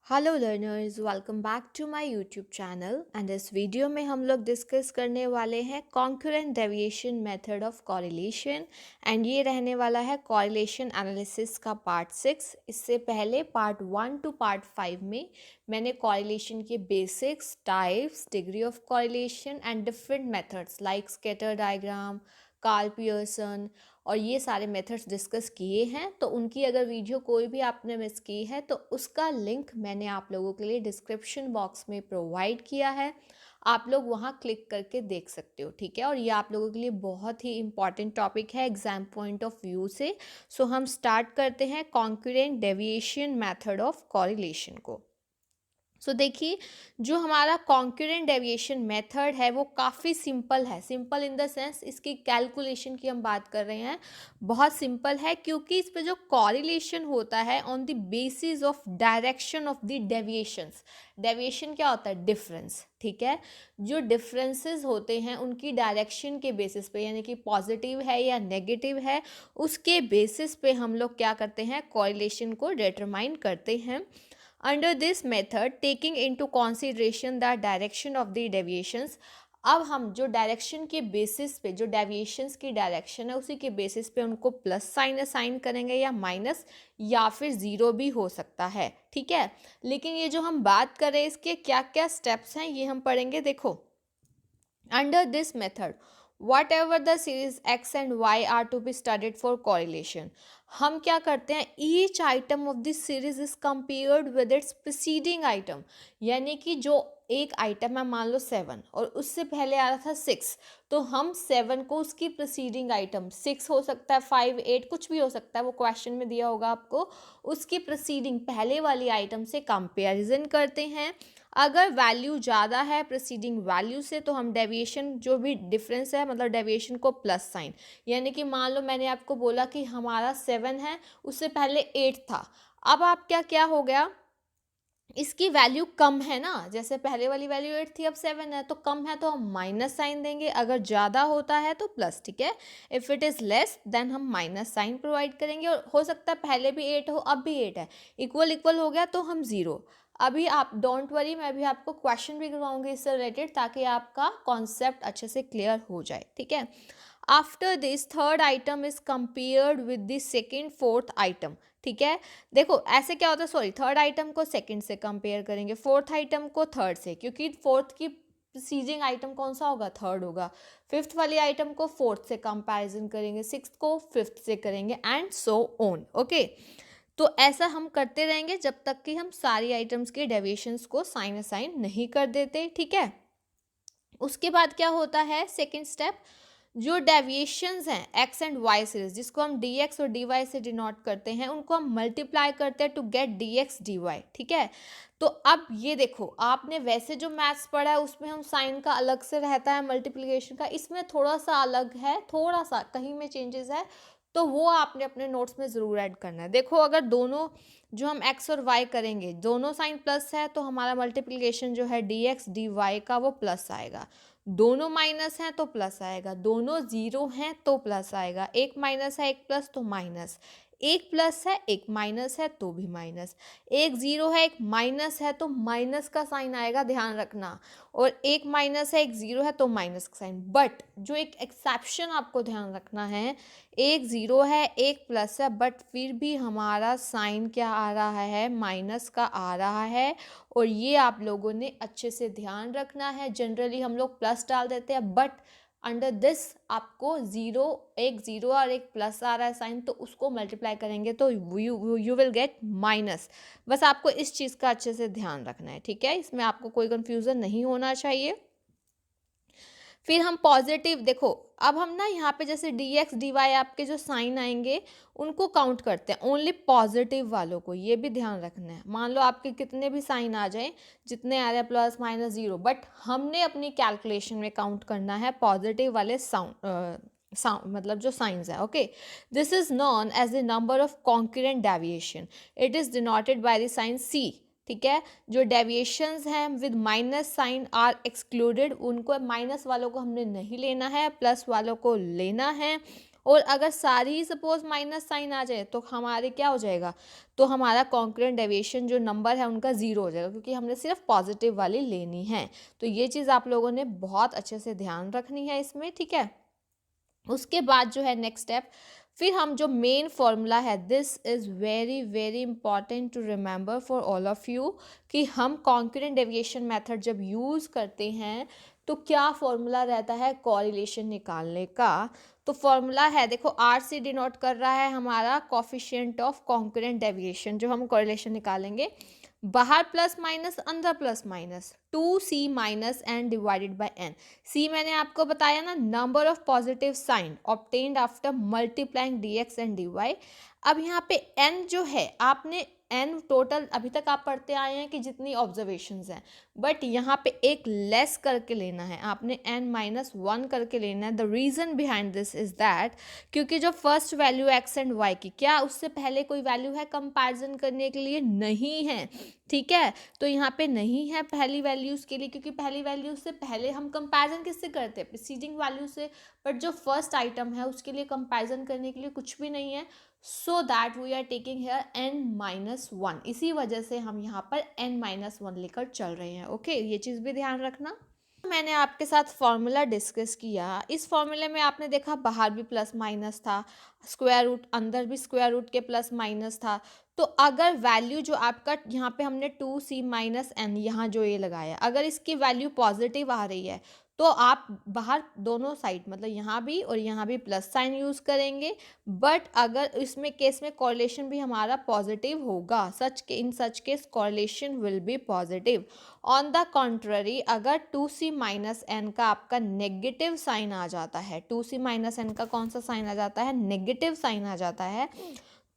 Hello learners, welcome back to my YouTube channel and इस video में हम लोग डिस्कस करने वाले हैं concurrent deviation method of correlation. And ये रहने वाला है कॉरिलेशन एनालिसिस का पार्ट 6। इससे पहले पार्ट 1 टू पार्ट 5 में मैंने कॉरिलेशन के basics, types, degree of correlation and different methods like scatter diagram, Karl Pearson और ये सारे मेथड्स डिस्कस किए हैं। तो उनकी अगर वीडियो कोई भी आपने मिस की है तो उसका लिंक मैंने आप लोगों के लिए डिस्क्रिप्शन बॉक्स में प्रोवाइड किया है। आप लोग वहाँ क्लिक करके देख सकते हो, ठीक है। और ये आप लोगों के लिए बहुत ही इंपॉर्टेंट टॉपिक है एग्जाम पॉइंट ऑफ व्यू से। सो हम स्टार्ट करते हैं concurrent deviation method of correlation को। देखिए, जो हमारा कॉन्करेंट डेविएशन मेथड है वो काफ़ी सिंपल है। सिंपल इन द सेंस इसकी कैलकुलेशन की हम बात कर रहे हैं, बहुत सिंपल है क्योंकि इस पे जो कॉरिलेशन होता है on the basis of direction of the deviations. Deviation क्या होता है? डिफरेंस, ठीक है। जो डिफरेंसेस होते हैं उनकी डायरेक्शन के बेसिस पे, यानी कि पॉजिटिव है या नेगेटिव है, उसके बेसिस पे हम लोग क्या करते हैं? कॉरिलेशन को डिटरमाइन करते हैं। Under this method, taking into consideration the direction of the deviations, अब हम जो डायरेक्शन के बेसिस पे, जो डेविएशंस की डायरेक्शन है उसी के बेसिस पे उनको प्लस साइन असाइन करेंगे या माइनस या फिर ज़ीरो भी हो सकता है, ठीक है। लेकिन ये जो हम बात कर रहे हैं इसके क्या क्या स्टेप्स हैं ये हम पढ़ेंगे। देखो, under this method, whatever the series x and y are to be studied for correlation, हम क्या करते हैं? each item of this series is compared with its preceding item। यानी कि जो एक आइटम है, मान लो 7 और उससे पहले आ रहा था 6, तो हम 7 को उसकी प्रीसीडिंग आइटम, 6 हो सकता है, 5, 8 कुछ भी हो सकता है, वो क्वेश्चन में दिया होगा आपको, उसकी प्रीसीडिंग पहले वाली आइटम से कंपेरिजन करते हैं। अगर वैल्यू ज़्यादा है प्रीसीडिंग वैल्यू से तो हम डेविएशन, जो भी डिफरेंस है मतलब डेविएशन को प्लस साइन, यानी कि मान लो मैंने आपको बोला कि हमारा 7 है, उससे पहले 8 था। अब आप क्या हो गया, इसकी वैल्यू कम है ना, जैसे पहले वाली वैल्यू 8 थी अब 7 है, तो कम है तो हम माइनस साइन देंगे, अगर ज़्यादा होता है तो प्लस, ठीक है। If it is less than हम माइनस साइन प्रोवाइड करेंगे। और हो सकता है पहले भी 8 हो अब भी 8 है, इक्वल इक्वल हो गया तो हम 0। अभी आप डोंट वरी, मैं अभी आपको क्वेश्चन भी करवाऊंगी इससे रिलेटेड ताकि आपका कॉन्सेप्ट अच्छे से क्लियर हो जाए, ठीक है। After this third item is compared with the second fourth item, ठीक है। देखो ऐसे क्या होता है, सॉरी, थर्ड आइटम को सेकंड से कंपेयर करेंगे, फोर्थ आइटम को थर्ड से, क्योंकि फोर्थ की प्रीसीडिंग आइटम कौन सा होगा? थर्ड होगा। फिफ्थ वाली आइटम को फोर्थ से कंपैरिजन करेंगे, सिक्स्थ को फिफ्थ से करेंगे एंड सो ऑन, ओके। तो ऐसा हम करते रहेंगे जब तक कि हम सारी आइटम्स के डेविएशंस को साइन असाइन नहीं कर देते, ठीक है। उसके बाद क्या होता है? सेकेंड स्टेप, जो डेविएशंस हैं एक्स एंड वाई सीरीज, जिसको हम डी एक्स और डी वाई से डिनोट करते हैं, उनको हम मल्टीप्लाई करते हैं to get d x d y, ठीक है। तो अब ये देखो, आपने वैसे जो मैथ्स पढ़ा है उसमें हम साइन का अलग से रहता है, मल्टीप्लिकेशन का, इसमें थोड़ा सा अलग है, थोड़ा सा कहीं में चेंजेस है, तो वो आपने अपने नोट्स में ज़रूर ऐड करना है। देखो, अगर दोनों जो हम एक्स और वाई करेंगे दोनों साइन प्लस है तो हमारा मल्टीप्लिकेशन जो है डी एक्स डी वाई का वो प्लस आएगा। दोनों माइनस हैं तो प्लस आएगा, दोनों जीरो हैं तो प्लस आएगा, एक माइनस है एक प्लस तो माइनस, एक प्लस है एक माइनस है तो भी माइनस, एक जीरो है एक माइनस है तो माइनस का साइन आएगा, ध्यान रखना। और एक माइनस है एक जीरो है तो माइनस का साइन। बट जो एक एक्सेप्शन आपको ध्यान रखना है, एक जीरो है एक प्लस है बट फिर भी हमारा साइन क्या आ रहा है? माइनस का आ रहा है। और ये आप लोगों ने अच्छे से ध्यान रखना है। जनरली हम लोग प्लस डाल देते हैं बट अंडर दिस आपको ज़ीरो, एक ज़ीरो और एक प्लस आ रहा है साइन, तो उसको मल्टीप्लाई करेंगे तो यू विल गेट माइनस। बस आपको इस चीज़ का अच्छे से ध्यान रखना है, ठीक है। इसमें आपको कोई कन्फ्यूज़न नहीं होना चाहिए। फिर हम पॉजिटिव, देखो अब हम ना यहाँ पे जैसे डी एक्स डी वाई आपके जो साइन आएंगे उनको काउंट करते हैं, ओनली पॉजिटिव वालों को, ये भी ध्यान रखना है। मान लो आपके कितने भी साइन आ जाएं, जितने आ रहे हैं प्लस माइनस जीरो, बट हमने अपनी कैलकुलेशन में काउंट करना है पॉजिटिव वाले साउंड मतलब जो साइंस है, okay. This is known as the number of concurrent deviation, it is denoted by the sign C, ठीक है। जो डेविएशंस हैं with minus sign are excluded, उनको माइनस वालों को हमने नहीं लेना है, प्लस वालों को लेना है। और अगर सारी ही सपोज माइनस साइन आ जाए तो हमारे क्या हो जाएगा, तो हमारा कॉन्करेंट डेविएशन जो नंबर है उनका ज़ीरो हो जाएगा, क्योंकि हमने सिर्फ पॉजिटिव वाली लेनी है। तो ये चीज़ आप लोगों ने बहुत अच्छे से ध्यान रखनी है इसमें, ठीक है। उसके बाद जो है नेक्स्ट स्टेप, फिर हम जो मेन फॉर्मूला है, this is very very important to remember for all of you, कि हम कॉन्करेंट डेविएशन मेथड जब यूज़ करते हैं तो क्या फॉर्मूला रहता है कोरिलेशन निकालने का। तो फॉर्मूला है, देखो आर से डिनोट कर रहा है हमारा कोफिशिएंट ऑफ कॉन्करेंट डेविएशन, जो हम कोरिलेशन निकालेंगे, बाहर प्लस माइनस अंदर plus minus, 2c minus N divided by N. C मैंने आपको बताया ना, number of positive sign obtained after multiplying dx and dy। अब यहाँ पे n जो है, आपने n टोटल अभी तक आप पढ़ते आए हैं कि जितनी ऑब्जर्वेशंस हैं, बट यहाँ पे एक लेस करके लेना है, आपने n-1 करके लेना है। The reason behind this is that, क्योंकि जो first value x and y की, क्या उससे पहले कोई वैल्यू है कंपैरिजन करने के लिए, नहीं है, ठीक है। तो यहाँ पे नहीं है पहली वैल्यूज़ के लिए, क्योंकि पहली वैल्यू से पहले हम कंपैरिजन किससे करते हैं, प्रीसीडिंग वैल्यू से, बट जो फर्स्ट आइटम है उसके लिए कंपैरिजन करने के लिए कुछ भी नहीं है। So that we are taking here n-1, इसी वजह से हम यहाँ पर n-1 लेकर चल रहे हैं। ओके, ये चीज़ भी ध्यान रखना। मैंने आपके साथ फॉर्मूला डिस्कस किया, इस फॉर्मूले में आपने देखा बाहर भी प्लस माइनस था, स्क्वायर रूट अंदर भी स्क्वायर रूट के प्लस माइनस था। तो अगर वैल्यू जो आपका यहाँ पे हमने 2c माइनस एन यहाँ जो ये लगाया, अगर इसकी वैल्यू पॉजिटिव आ रही है तो आप बाहर दोनों साइड, मतलब यहाँ भी और यहाँ भी प्लस साइन यूज़ करेंगे। बट अगर इसमें केस में कॉरिलेशन भी हमारा पॉजिटिव होगा, in such case correlation will be positive. On the contrary, अगर 2c माइनस एन का आपका नेगेटिव साइन आ जाता है, 2c माइनस एन का कौन सा साइन आ जाता है, नेगेटिव साइन आ जाता है,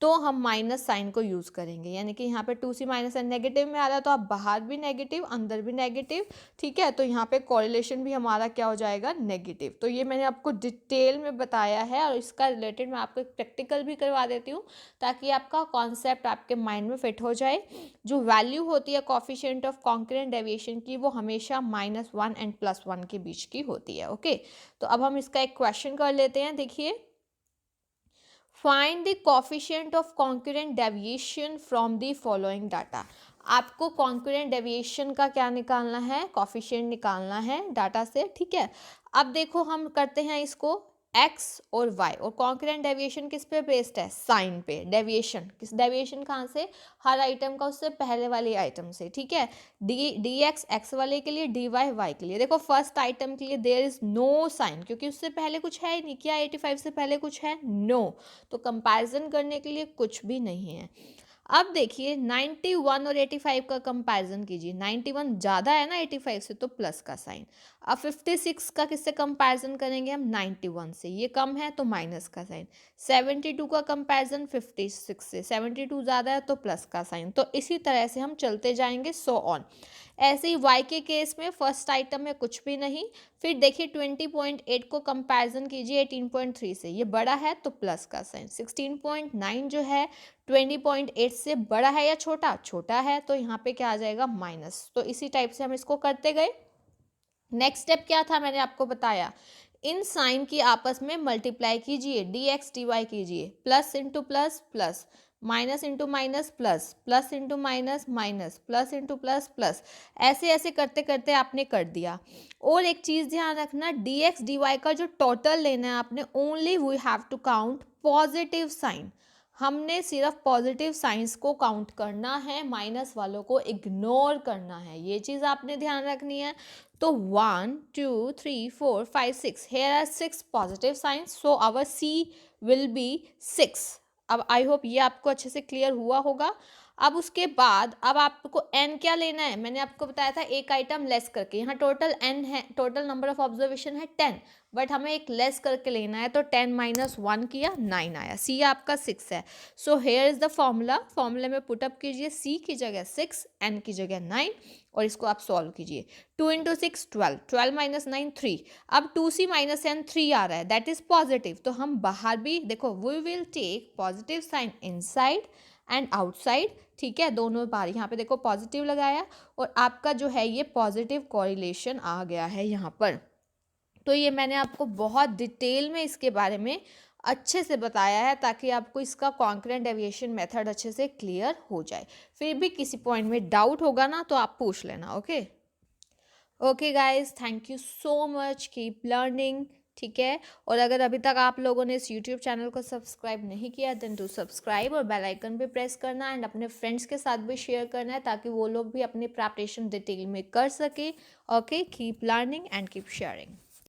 तो हम माइनस साइन को यूज़ करेंगे। यानी कि यहाँ पे 2c माइनस एन नेगेटिव में आ रहा है तो आप बाहर भी नेगेटिव अंदर भी नेगेटिव, ठीक है। तो यहाँ पे कॉरिलेशन भी हमारा क्या हो जाएगा, नेगेटिव। तो ये मैंने आपको डिटेल में बताया है, और इसका रिलेटेड मैं आपको एक प्रैक्टिकल भी करवा देती हूँ, ताकि आपका कॉन्सेप्ट आपके माइंड में फिट हो जाए। जो वैल्यू होती है कोफिशिएंट ऑफ कॉन्करेंट डेविएशन की, वो हमेशा -1 एंड +1 के बीच की होती है। ओके, तो अब हम इसका एक क्वेश्चन कर लेते हैं। देखिए, find the coefficient of concurrent deviation from the following data. आपको कॉन्करेंट डेविएशन का क्या निकालना है, कोफिशिएंट निकालना है डाटा से, ठीक है। अब देखो हम करते हैं इसको x और y, और कॉन्करेंट डेविएशन किस पे बेस्ड है, साइन पे। डेविएशन डेविएशन कहाँ से, हर आइटम का उससे पहले वाले आइटम से, ठीक है। dx x वाले के लिए, dy y के लिए। देखो फर्स्ट आइटम के लिए देयर इज नो साइन, क्योंकि उससे पहले कुछ है ही नहीं। क्या 85 से पहले कुछ है, नो, तो कंपैरिजन करने के लिए कुछ भी नहीं है। अब देखिए 91 और 85 का कंपैरिजन कीजिए, 91 ज़्यादा है ना 85 से, तो प्लस का साइन। अब 56 का किससे कंपैरिजन करेंगे हम, 91 से, ये कम है तो माइनस का साइन। 72 का कंपैरिजन 56 से, 72 ज़्यादा है तो प्लस का साइन। तो इसी तरह से हम चलते जाएंगे, सो ऑन। ऐसे ही y के केस में फर्स्ट आइटम में कुछ भी नहीं। फिर देखिए 20.8 को कंपैरिजन कीजिए 18.3 से, ये बड़ा है तो प्लस का साइन। 16.9 जो है 20.8 से बड़ा है या छोटा, छोटा है, तो यहाँ पे क्या आ जाएगा, माइनस। तो इसी टाइप से हम इसको करते गए। नेक्स्ट स्टेप क्या था, मैंने आपको बताया, इन साइन की आपस में मल्टीप्लाई कीजिए, dx dy कीजिए, plus into plus plus, minus into minus plus, plus into minus minus, plus into plus plus, ऐसे ऐसे करते करते आपने कर दिया। और एक चीज़ ध्यान रखना, dx dy का जो टोटल लेना है आपने, only we have to count positive sign. हमने सिर्फ पॉजिटिव साइंस को काउंट करना है, माइनस वालों को इग्नोर करना है, ये चीज़ आपने ध्यान रखनी है। तो 1 2 3 4 5 6, here are 6 positive signs, so our C will be 6। अब आई होप ये आपको अच्छे से क्लियर हुआ होगा। अब उसके बाद अब आपको n क्या लेना है, मैंने आपको बताया था एक आइटम लेस करके। यहाँ टोटल n है, टोटल नंबर ऑफ ऑब्जर्वेशन है 10, बट हमें एक लेस करके लेना है, तो 10 - 1 किया, 9 आया। C आपका 6 है। So here is the formula, फॉर्मूले में पुटअप कीजिए, C की जगह 6, n की जगह 9, और इसको आप सॉल्व कीजिए। 2 × 6 12, 12 - 9 3। अब 2c माइनस n 3 आ रहा है, दैट इज पॉजिटिव, तो हम बाहर भी देखो, we will take positive sign inside and outside, ठीक है, दोनों बार। यहाँ पे देखो पॉजिटिव लगाया, और आपका जो है ये पॉजिटिव कॉरिलेशन आ गया है यहाँ पर। तो ये मैंने आपको बहुत डिटेल में इसके बारे में अच्छे से बताया है ताकि आपको इसका कॉन्करेंट डेविएशन मेथड अच्छे से क्लियर हो जाए। फिर भी किसी पॉइंट में डाउट होगा ना तो आप पूछ लेना। Okay okay guys, thank you so much, keep learning. ठीक है, और अगर अभी तक आप लोगों ने इस यूट्यूब चैनल को सब्सक्राइब नहीं किया देन टू सब्सक्राइब और बेल आइकन पे प्रेस करना एंड अपने फ्रेंड्स के साथ भी शेयर करना है ताकि वो लोग भी अपनी प्रिपरेशन डिटेल में कर सके। Okay, keep learning and keep sharing.